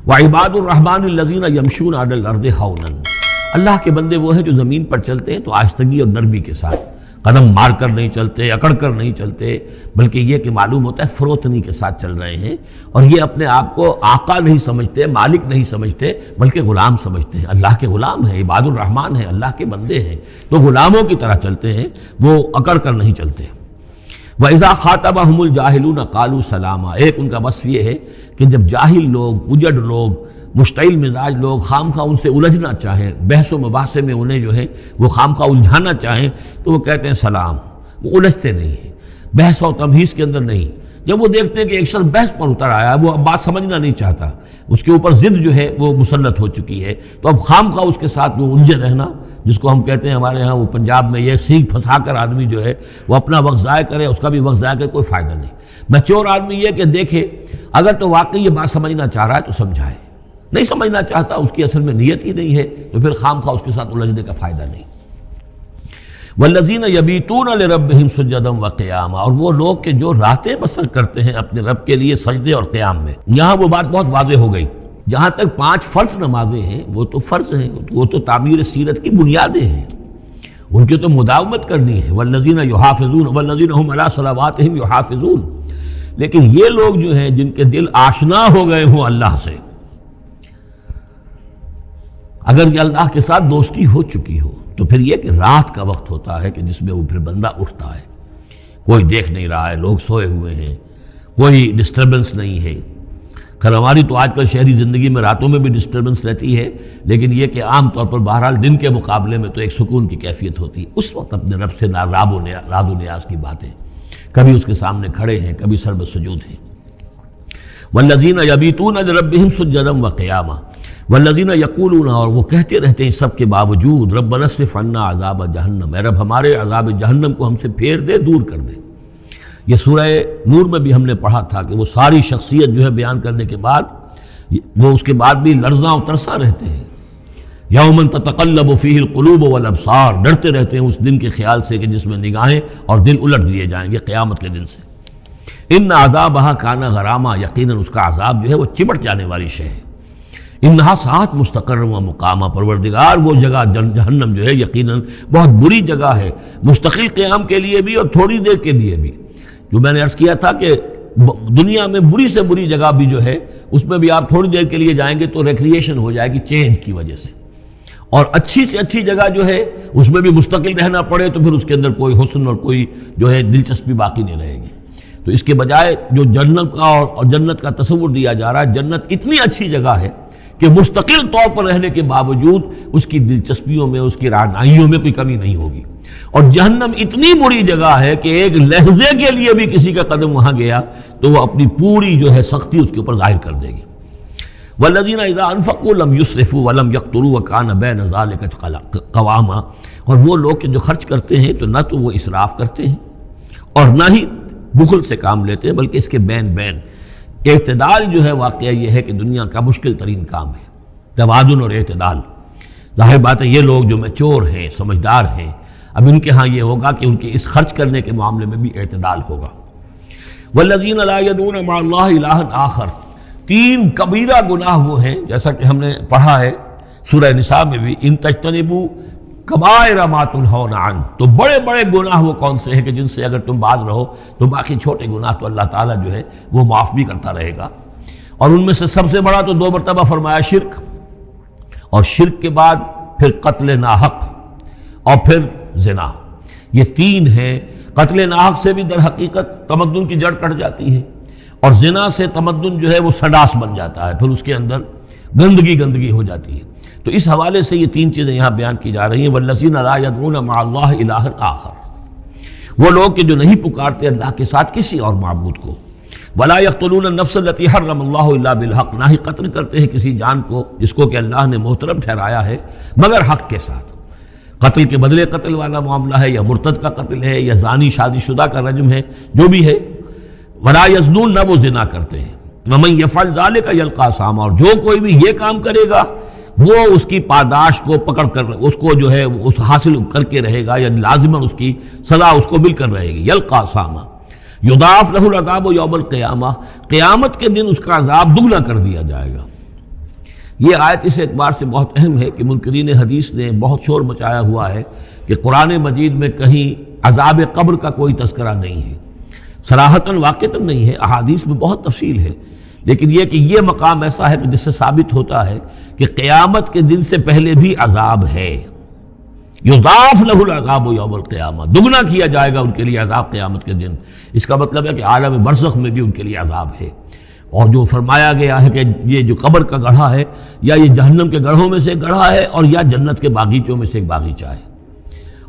وعباد الرحمن الذین یمشون علی الارض ہونا، اللہ کے بندے وہ ہیں جو زمین پر چلتے ہیں تو آہستگی اور نرمی کے ساتھ، قدم مار کر نہیں چلتے، اکڑ کر نہیں چلتے، بلکہ یہ کہ معلوم ہوتا ہے فروتنی کے ساتھ چل رہے ہیں، اور یہ اپنے آپ کو آقا نہیں سمجھتے، مالک نہیں سمجھتے، بلکہ غلام سمجھتے ہیں، اللہ کے غلام ہیں، عباد الرحمن ہیں، اللہ کے بندے ہیں، تو غلاموں کی طرح چلتے ہیں، وہ اکڑ کر نہیں چلتے۔ وَإِذَا خَاطَبَهُمُ الْجَاهِلُونَ قَالُوا سَلَامًا، ایک ان کا وصف یہ ہے کہ جب جاہل لوگ، اجڑ لوگ، مشتعل مزاج لوگ خامخواہ ان سے الجھنا چاہیں، بحث و مباحثے میں انہیں جو ہے وہ خامخواہ الجھانا چاہیں، تو وہ کہتے ہیں سلام، وہ الجھتے نہیں ہیں، بحث و تمہیز کے اندر نہیں۔ جب وہ دیکھتے ہیں کہ ایک شخص بحث پر اتر آیا، وہ اب بات سمجھنا نہیں چاہتا، اس کے اوپر ضد جو ہے وہ مسلط ہو چکی ہے، تو اب خامخواہ اس کے ساتھ وہ الجھے رہنا، جس کو ہم کہتے ہیں ہمارے ہاں وہ پنجاب میں یہ سینگ پھنسا کر آدمی جو ہے وہ اپنا وقت ضائع کرے، اس کا بھی وقت ضائع کرے، کوئی فائدہ نہیں۔ میچور آدمی یہ کہ دیکھے اگر تو واقعی یہ بات سمجھنا چاہ رہا ہے تو سمجھائے، نہیں سمجھنا چاہتا، اس کی اصل میں نیت ہی نہیں ہے، تو پھر خامخواہ اس کے ساتھ الجھنے کا فائدہ نہیں۔ والذین یبیتون لربہم سجدا وقیاما، اور وہ لوگ کہ جو راتیں بسر کرتے ہیں اپنے رب کے لیے سجدے اور قیام میں۔ یہاں وہ بات بہت واضح ہو گئی، جہاں تک 5 فرض نمازیں ہیں وہ تو فرض ہیں، وہ تو تعمیر سیرت کی بنیادیں ہیں، ان کی تو مداومت کرنی ہے۔ والذین یحافظون والذین هم علی صلواتہم یحافظون، لیکن یہ لوگ جو ہیں جن کے دل آشنا ہو گئے ہوں اللہ سے، اگر یہ اللہ کے ساتھ دوستی ہو چکی ہو، تو پھر یہ کہ رات کا وقت ہوتا ہے کہ جس میں وہ پھر بندہ اٹھتا ہے، کوئی دیکھ نہیں رہا ہے، لوگ سوئے ہوئے ہیں، کوئی ڈسٹربنس نہیں ہے۔ خیر ہماری تو آج کل شہری زندگی میں راتوں میں بھی ڈسٹربنس رہتی ہے، لیکن یہ کہ عام طور پر بہرحال دن کے مقابلے میں تو ایک سکون کی کیفیت ہوتی ہے، اس وقت اپنے رب سے راز و نیاز کی باتیں، کبھی اس کے سامنے کھڑے ہیں، کبھی سر بسجود ہیں۔ والذین یبیتون لربہم سجدا وقیاما والذین یقولون، اور وہ کہتے رہتے ہیں سب کے باوجود، ربنا اصرف عنا عذاب جہنم، اے رب ہمارے عذاب جہنم کو ہم سے پھیر دے، دور کر دے۔ یہ سورہ نور میں بھی ہم نے پڑھا تھا کہ وہ ساری شخصیت جو ہے بیان کرنے کے بعد وہ اس کے بعد بھی لرزاں و ترساں رہتے ہیں۔ یوما تتقلب فیہ القلوب والابصار، ڈرتے رہتے ہیں اس دن کے خیال سے کہ جس میں نگاہیں اور دل الٹ دیے جائیں گے قیامت کے دن سے۔ ان عذابہا کان غراما، یقیناً اس کا عذاب جو ہے وہ چمٹ جانے والی شے ہے۔ انہا ساعت مستقر و مقامہ، پروردگار وہ جگہ جہنم جو ہے یقیناً بہت بری جگہ ہے، مستقل قیام کے لیے بھی اور تھوڑی دیر کے لیے بھی۔ جو میں نے عرض کیا تھا کہ دنیا میں بری سے بری جگہ بھی جو ہے اس میں بھی آپ تھوڑی دیر کے لیے جائیں گے تو ریکریشن ہو جائے گی چینج کی وجہ سے، اور اچھی سے اچھی جگہ جو ہے اس میں بھی مستقل رہنا پڑے تو پھر اس کے اندر کوئی حسن اور کوئی جو ہے دلچسپی باقی نہیں رہے گی۔ تو اس کے بجائے جو جنت کا اور جنت کا تصور دیا جا رہا ہے، جنت اتنی اچھی جگہ ہے کہ مستقل طور پر رہنے کے باوجود اس کی دلچسپیوں میں، اس کی رعنائیوں میں کوئی کمی نہیں ہوگی، اور جہنم اتنی بری جگہ ہے کہ ایک لحظے کے لیے بھی کسی کا قدم وہاں گیا تو وہ اپنی پوری جو ہے سختی اس کے اوپر ظاہر کر دے گی۔ والذین اذا انفقوا لم یسرفوا ولم یقتروا وکان بین ذلک قواما، اور وہ لوگ کہ جو خرچ کرتے ہیں تو نہ تو وہ اسراف کرتے ہیں اور نہ ہی بخل سے کام لیتے ہیں، بلکہ اس کے بین اعتدال جو ہے واقعہ یہ ہے کہ دنیا کا مشکل ترین کام ہے، توازن اور اعتدال۔ ظاہر بات ہے یہ لوگ جو میچور ہیں، سمجھدار ہیں، اب ان کے ہاں یہ ہوگا کہ ان کے اس خرچ کرنے کے معاملے میں بھی اعتدال ہوگا۔ والذین لا یدعون مع اللہ الہا آخر، 3 کبیرہ گناہ وہ ہیں جیسا کہ ہم نے پڑھا ہے سورہ نساء میں بھی، ان تجتنبوا کبائر ما تنہون عنہ، تو بڑے بڑے گناہ وہ کون سے ہیں کہ جن سے اگر تم باز رہو تو باقی چھوٹے گناہ تو اللہ تعالیٰ جو ہے وہ معاف بھی کرتا رہے گا۔ اور ان میں سے سب سے بڑا تو 2 مرتبہ فرمایا شرک، اور شرک کے بعد پھر قتل ناحق اور پھر زنا، یہ 3 ہیں۔ قتل ناحق سے بھی در حقیقت تمدن کی جڑ کٹ جاتی ہے، اور زنا سے تمدن جو ہے وہ سڈاس بن جاتا ہے، پھر اس کے اندر گندگی ہو جاتی ہے۔ تو اس حوالے سے یہ 3 چیزیں یہاں بیان کی جا رہی ہیں۔ والذین لا یدعون مع اللہ الہا آخر، وہ لوگ کہ جو نہیں پکارتے اللہ کے ساتھ کسی اور معبود کو۔ ولا یقتلون النفس التي حرم اللہ الا بالحق، نہ ہی قتل کرتے ہیں کسی جان کو جس کو کہ اللہ نے محترم ٹھہرایا ہے مگر حق کے ساتھ۔ قتل کے بدلے قتل والا معاملہ ہے، یا مرتد کا قتل ہے، یا زانی شادی شدہ کا رجم ہے، جو بھی ہے۔ ولا یزنون، نہ وہ زنا کرتے ہیں۔ ومن یفعل ذلک یلقى اثاما، اور جو کوئی بھی یہ کام کرے گا وہ اس کی پاداش کو پکڑ کر اس کو جو ہے اس حاصل کر کے رہے گا، یعنی لازماً اس کی سزا اس کو مل کر رہے گی۔ یلقى اثاما یضاعف له العذاب یوم القیامہ، قیامت کے دن اس کا عذاب دگنا کر دیا جائے گا۔ یہ آیت اس اعتبار سے بہت اہم ہے کہ منکرین حدیث نے بہت شور مچایا ہوا ہے کہ قرآن مجید میں کہیں عذاب قبر کا کوئی تذکرہ نہیں ہے، صراحتاً واقعتاً نہیں ہے، احادیث میں بہت تفصیل ہے، لیکن یہ کہ یہ مقام ایسا ہے کہ جس سے ثابت ہوتا ہے کہ قیامت کے دن سے پہلے بھی عذاب ہے، یضاعف لہ العذاب یوم القیامہ، دگنا کیا جائے گا ان کے لیے عذاب قیامت کے دن۔ اس کا مطلب ہے کہ عالم برزخ میں بھی ان کے لیے عذاب ہے۔ اور جو فرمایا گیا ہے کہ یہ جو قبر کا گڑھا ہے یا یہ جہنم کے گڑھوں میں سے ایک گڑھا ہے اور یا جنت کے باغیچوں میں سے ایک باغیچہ ہے،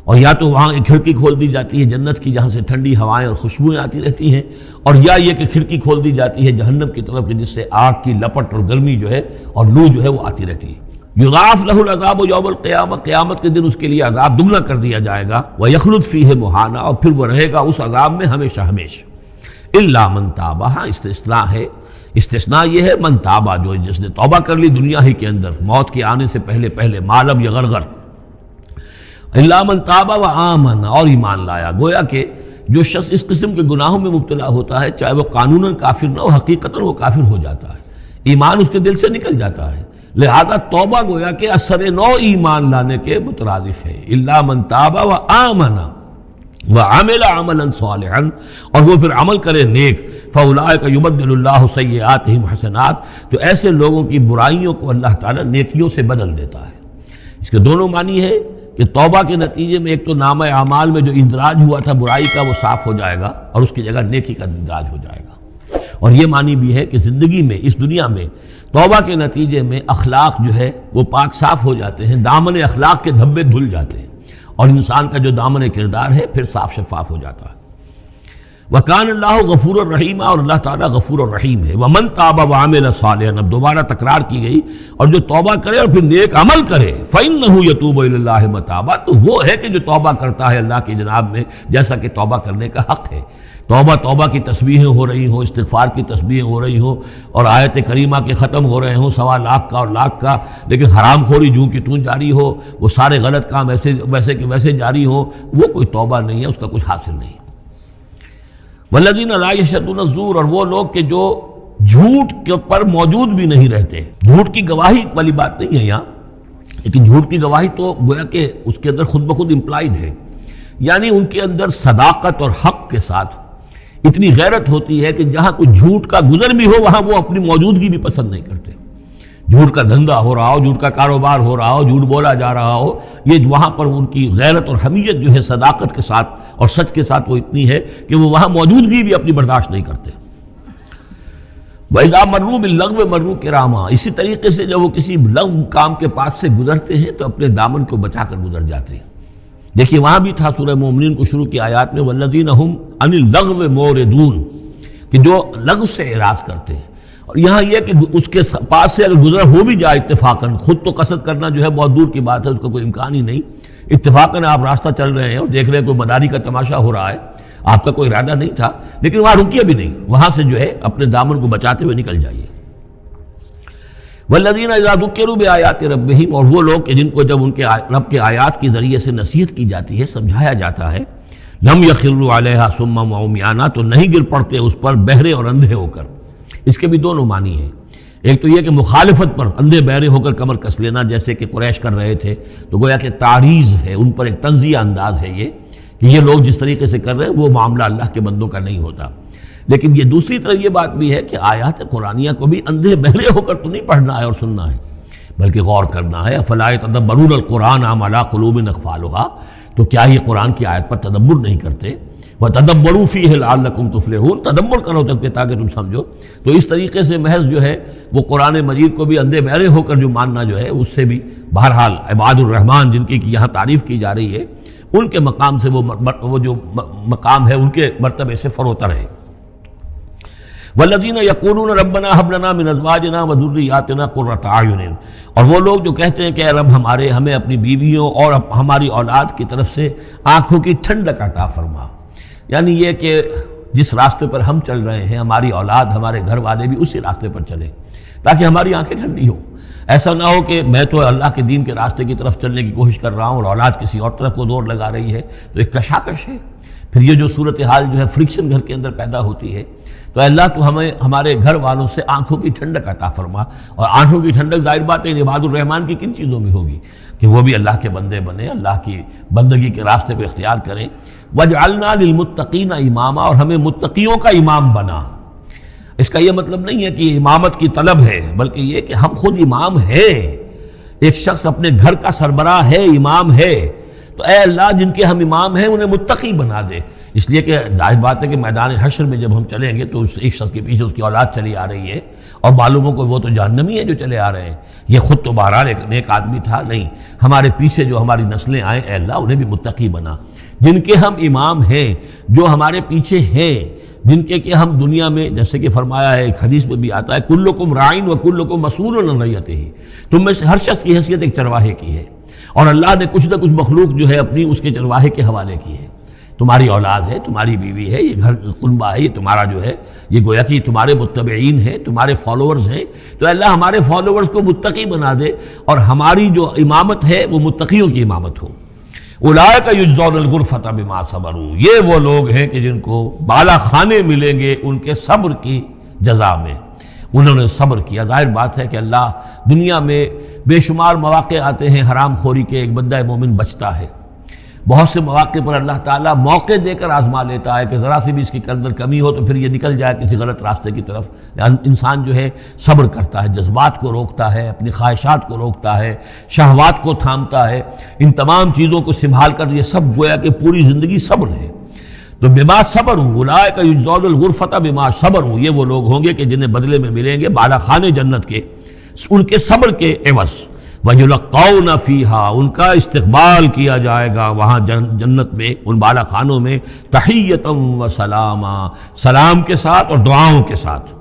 اور یا تو وہاں ایک کھڑکی کھول دی جاتی ہے جنت کی جہاں سے ٹھنڈی ہوائیں اور خوشبوئیں آتی رہتی ہیں، اور یا یہ کہ کھڑکی کھول دی جاتی ہے جہنم کی طرف جس سے آگ کی لپٹ اور گرمی جو ہے اور لو جو ہے وہ آتی رہتی ہے۔ یضاعف لہ العذاب یوم القیامہ، قیامت کے دن اس کے لیے عذاب دگنا کر دیا جائے گا، ویخلد فیہ مہانا، اور پھر وہ رہے گا اس عذاب میں ہمیشہ ہمیشہ۔ الا من تاب، ہاں استثناء ہے، استثناء یہ ہے من تابہ، جو جس نے توبہ کر لی دنیا ہی کے اندر موت کے آنے سے پہلے پہلے، ما لم یغرغر، الا من تابہ وآمن، اور ایمان لایا۔ گویا کہ جو شخص اس قسم کے گناہوں میں مبتلا ہوتا ہے چاہے وہ قانوناً کافر نہ ہو، حقیقتاً وہ کافر ہو جاتا ہے، ایمان اس کے دل سے نکل جاتا ہے، لہذا توبہ گویا کہ اثر نو ایمان لانے کے مترادف ہے۔ الا من تابہ وآمن وعمل عملا صالحا، اور وہ پھر عمل کرے نیک، فاولئک یبدل اللہ سیئاتہم حسنات، تو ایسے لوگوں کی برائیوں کو اللہ تعالیٰ نیکیوں سے بدل دیتا ہے۔ اس کے دونوں معنی ہے کہ توبہ کے نتیجے میں ایک تو نامہ اعمال میں جو اندراج ہوا تھا برائی کا وہ صاف ہو جائے گا اور اس کی جگہ نیکی کا اندراج ہو جائے گا، اور یہ معنی بھی ہے کہ زندگی میں اس دنیا میں توبہ کے نتیجے میں اخلاق جو ہے وہ پاک صاف ہو جاتے ہیں، دامن اخلاق کے دھبے دھل جاتے ہیں، اور انسان کا جو دامن کردار ہے پھر صاف شفاف ہو جاتا ہے۔ وَكَانَ اللَّهُ غَفُورًا رَحِيمًا، اور اللہ تعالیٰ غفور الرحیم ہے۔ وَمَن تَابَ وَعَمِلَ صَالِحًا، اب دوبارہ تکرار کی گئی، اور جو توبہ کرے اور پھر نیک عمل کرے، فَإِنَّهُ يَتُوبُ إِلَى اللَّهِ مَتَابًا، تو وہ ہے کہ جو توبہ کرتا ہے اللہ کی جناب میں جیسا کہ توبہ کرنے کا حق ہے۔ توبہ کی تسبیحیں ہو رہی ہوں، استغفار کی تسبیحیں ہو رہی ہوں، اور آیت کریمہ کے ختم ہو رہے ہوں 1.25 لاکھ کا اور لاکھ کا، لیکن حرام خوری جوں کی توں جاری ہو، وہ سارے غلط کام ویسے کہ ویسے جاری ہوں، وہ کوئی توبہ نہیں ہے، اس کا کچھ حاصل نہیں۔ والذین لا یشهدون الزور، اور وہ لوگ کہ جو جھوٹ کے پر موجود بھی نہیں رہتے۔ جھوٹ کی گواہی والی بات نہیں ہے یہاں، لیکن جھوٹ کی گواہی تو گویا کہ اس کے اندر خود بخود امپلائڈ ہے، یعنی ان کے اندر صداقت اور حق کے ساتھ اتنی غیرت ہوتی ہے کہ جہاں کوئی جھوٹ کا گزر بھی ہو وہاں وہ اپنی موجودگی بھی پسند نہیں کرتے۔ جھوٹ کا دھندا ہو رہا ہو، جھوٹ کا کاروبار ہو رہا ہو، جھوٹ بولا جا رہا ہو، یہ وہاں پر ان کی غیرت اور حمیت جو ہے صداقت کے ساتھ اور سچ کے ساتھ وہ اتنی ہے کہ وہ وہاں موجودگی بھی اپنی برداشت نہیں کرتے۔ وَإِذَا مَرُّوا بِاللَّغْوِ مَرُّوا كِرَامًا، اسی طریقے سے جب وہ کسی لغو کام کے پاس سے گزرتے ہیں تو اپنے دامن کو بچا کر گزر جاتے ہیں۔ دیکھیے وہاں بھی تھا سورہ مومنین کو شروع کی آیات میں وَالَّذِينَ هُمْ عَنِ اللَّغْوِ مُعْرِضُونَ، کہ جو لغو سے اعراض کرتے ہیں، اور یہاں یہ کہ اس کے پاس سے اگر گزر ہو بھی جائے اتفاقاً، خود تو قصد کرنا جو ہے بہت دور کی بات ہے، اس کا کوئی امکان ہی نہیں، اتفاقاً آپ راستہ چل رہے ہیں اور دیکھ رہے ہیں کوئی مداری کا تماشا ہو رہا ہے، آپ کا کوئی ارادہ نہیں تھا، لیکن وہاں رکیے بھی نہیں، وہاں سے جو ہے اپنے دامن کو بچاتے ہوئے نکل جائیے۔ والذین اذا ذکروا بآیات ربہم، اور وہ لوگ کہ جن کو جب ان کے رب کے آیات کے ذریعے سے نصیحت کی جاتی ہے، سمجھایا جاتا ہے، لم یخروا علیہا صما وعمیانا، تو نہیں گر پڑتے اس پر بہرے اور اندھے ہو کر۔ اس کے بھی دونوں معنی ہیں، ایک تو یہ کہ مخالفت پر اندھے بہرے ہو کر کمر کس لینا جیسے کہ قریش کر رہے تھے، تو گویا کہ تعریض ہے، ان پر ایک تنزیہ انداز ہے یہ کہ یہ لوگ جس طریقے سے کر رہے ہیں وہ معاملہ اللہ کے بندوں کا نہیں ہوتا۔ لیکن یہ دوسری طرف یہ بات بھی ہے کہ آیات قرآنیہ کو بھی اندھے بہرے ہو کر تو نہیں پڑھنا ہے اور سننا ہے، بلکہ غور کرنا ہے۔ افلا یتدبرون القرآن ام علی قلوب اقفالها، تو کیا یہ قرآن کی آیت پر تدبر نہیں کرتے؟ وَتَدَبَّرُوا فِيهِ لَعَلَّكُمْ تُفْلِحُونَ، تدبر کرو تاکہ تم سمجھو۔ تو اس طریقے سے محض جو ہے وہ قرآن مجید کو بھی اندھے بہرے ہو کر جو ماننا جو ہے اس سے بھی بہرحال عباد الرحمن جن کی یہاں تعریف کی جا رہی ہے ان کے مقام سے وہ جو مقام ہے ان کے مرتبے سے فروتر ہے۔ وَالَّذِينَ يَقُولُونَ رَبَّنَا هَبْ لَنَا مِنْ أَزْوَاجِنَا وَذُرِّيَّاتِنَا قُرَّةَ أَعْيُنٍ، اور وہ لوگ جو کہتے ہیں کہ اے رب ہمیں اپنی بیویوں اور ہماری اولاد کی طرف سے آنکھوں کی ٹھنڈک عطا فرما، یعنی یہ کہ جس راستے پر ہم چل رہے ہیں ہماری اولاد ہمارے گھر والے بھی اسی راستے پر چلیں تاکہ ہماری آنکھیں ٹھنڈی ہوں۔ ایسا نہ ہو کہ میں تو اللہ کے دین کے راستے کی طرف چلنے کی کوشش کر رہا ہوں اور اولاد کسی اور طرف کو دور لگا رہی ہے، تو ایک کشاکش ہے۔ پھر یہ جو صورتحال جو ہے فرکشن گھر کے اندر پیدا ہوتی ہے، تو اللہ تو ہمیں ہمارے گھر والوں سے آنکھوں کی ٹھنڈک عطا فرما، اور آنکھوں کی ٹھنڈک ظاہر بات ہے عباد الرحمن کی کن چیزوں میں ہوگی کہ وہ بھی اللہ کے بندے بنے، اللہ کی بندگی کے راستے کو اختیار کریں۔ وَجْعَلْنَا لِلْمُتَّقِينَ اماما، اور ہمیں متقیوں کا امام بنا۔ اس کا یہ مطلب نہیں ہے کہ امامت کی طلب ہے، بلکہ یہ کہ ہم خود امام ہیں۔ ایک شخص اپنے گھر کا سربراہ ہے، امام ہے، تو اے اللہ جن کے ہم امام ہیں انہیں متقی بنا دے۔ اس لیے کہ ظاہر بات ہے کہ میدان حشر میں جب ہم چلیں گے تو ایک شخص کے پیچھے اس کی اولاد چلی آ رہی ہے، اور معلوم ہو کہ وہ تو جہنمی ہے جو چلے آ رہے ہیں، یہ خود تو بہرحال ایک نیک آدمی تھا نہیں، ہمارے پیچھے جو ہماری نسلیں آئیں اے اللہ انہیں بھی متقی بنا۔ جن کے ہم امام ہیں، جو ہمارے پیچھے ہیں، جن کے کہ ہم دنیا میں جیسے کہ فرمایا ہے ایک حدیث میں بھی آتا ہے کلکم راعٍ وکلکم مسئول عن رعیتہ، تم میں سے ہر شخص کی حیثیت ایک چرواہے کی ہے، اور اللہ نے کچھ نہ کچھ مخلوق جو ہے اپنی اس کے چرواہے کے حوالے کی ہے۔ تمہاری اولاد ہے، تمہاری بیوی ہے، یہ گھر کنبہ ہے، یہ تمہارا جو ہے یہ گویا کہ تمہارے متبعین ہیں، تمہارے فالوورز ہیں، تو اللہ ہمارے فالوورز کو متقی بنا دے، اور ہماری جو امامت ہے وہ متقیوں کی امامت ہو۔ اولئک یجزون الغرفۃ بما صبروا، یہ وہ لوگ ہیں کہ جن کو بالا خانے ملیں گے ان کے صبر کی جزا میں، انہوں نے صبر کیا۔ ظاہر بات ہے کہ اللہ دنیا میں بے شمار مواقع آتے ہیں حرام خوری کے، ایک بندہ مومن بچتا ہے، بہت سے مواقع پر اللہ تعالیٰ موقع دے کر آزما لیتا ہے کہ ذرا سی بھی اس کی اندر کمی ہو تو پھر یہ نکل جائے کسی غلط راستے کی طرف۔ انسان جو ہے صبر کرتا ہے، جذبات کو روکتا ہے، اپنی خواہشات کو روکتا ہے، شہوات کو تھامتا ہے، ان تمام چیزوں کو سنبھال کر یہ سب گویا کہ پوری زندگی صبر ہے۔ تو بما صبروا اولئک یجزون الغرفۃ بما صبروا، یہ وہ لوگ ہوں گے کہ جنہیں بدلے میں ملیں گے بالا خانے جنت کے ان کے صبر کے عوض۔ وَيُلَقَّوْنَ فِيهَا، ان کا استقبال کیا جائے گا وہاں جنت میں، ان بالا خانوں میں، تحیۃ و سلاما، سلام کے ساتھ اور دعاؤں کے ساتھ۔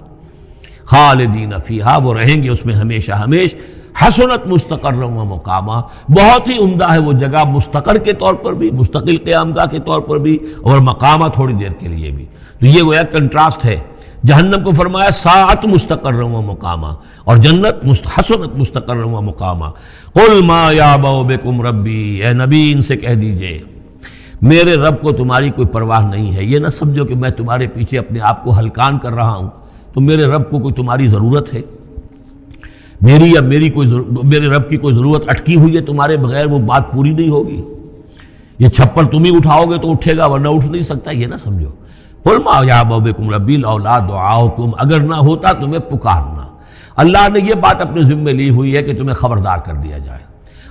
خالدین فیہا، وہ رہیں گے اس میں ہمیشہ ہمیش۔ حسنت مستقرا و مقاما، بہت ہی عمدہ ہے وہ جگہ، مستقر کے طور پر بھی، مستقل قیام گاہ کے طور پر بھی، اور مقامہ تھوڑی دیر کے لیے بھی۔ تو یہ گویا کنٹراسٹ ہے۔ جہنم کو فرمایا ساعت مستقر و مقامہ، اور جنت حسنت مستقر و مقامہ۔ قل ما یعبأ بکم ربی، اے نبی ان سے کہہ دیجئے میرے رب کو تمہاری کوئی پرواہ نہیں ہے۔ یہ نہ سمجھو کہ میں تمہارے پیچھے اپنے آپ کو ہلکان کر رہا ہوں، تو میرے رب کو کوئی تمہاری ضرورت ہے؟ میری یا میرے رب کی کوئی ضرورت اٹکی ہوئی ہے تمہارے بغیر، وہ بات پوری نہیں ہوگی؟ یہ چھپر تم ہی اٹھاؤ گے تو اٹھے گا، ورنہ اٹھ نہیں سکتا، یہ نہ سمجھو۔ قل ما یعبأ بکم ربی لولا دعاؤکم، اگر نہ ہوتا تمہیں پکارنا۔ اللہ نے یہ بات اپنے ذمہ لی ہوئی ہے کہ تمہیں خبردار کر دیا جائے۔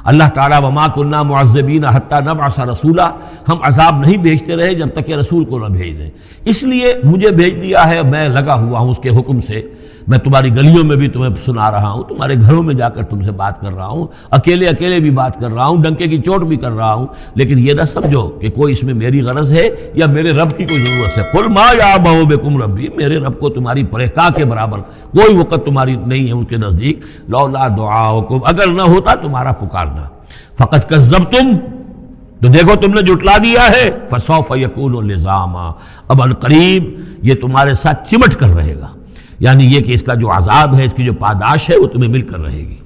اللہ تعالیٰ وما کنا معذبین حتی نبعث رسولا، ہم عذاب نہیں بھیجتے رہے جب تک کہ رسول کو نہ بھیج دیں، اس لیے مجھے بھیج دیا ہے، میں لگا ہوا ہوں اس کے حکم سے، میں تمہاری گلیوں میں بھی تمہیں سنا رہا ہوں، تمہارے گھروں میں جا کر تم سے بات کر رہا ہوں، اکیلے اکیلے بھی بات کر رہا ہوں، ڈنکے کی چوٹ بھی کر رہا ہوں، لیکن یہ نہ سمجھو کہ کوئی اس میں میری غرض ہے یا میرے رب کی کوئی ضرورت ہے۔ قل ما یعبأ بکم ربی، میرے رب کو تمہاری پرہیکا کے برابر کوئی وقت تمہاری نہیں ہے ان کے نزدیک، لولا دعاؤکم، اگر نہ ہوتا تمہارا پکارنا۔ فقد کذبتم، تو دیکھو تم نے جھٹلا دیا ہے، فسوف یکون لزاما، اب عنقریب یہ تمہارے ساتھ چمٹ کر رہے گا، یعنی یہ کہ اس کا جو عذاب ہے، اس کی جو پاداش ہے وہ تمہیں مل کر رہے گی۔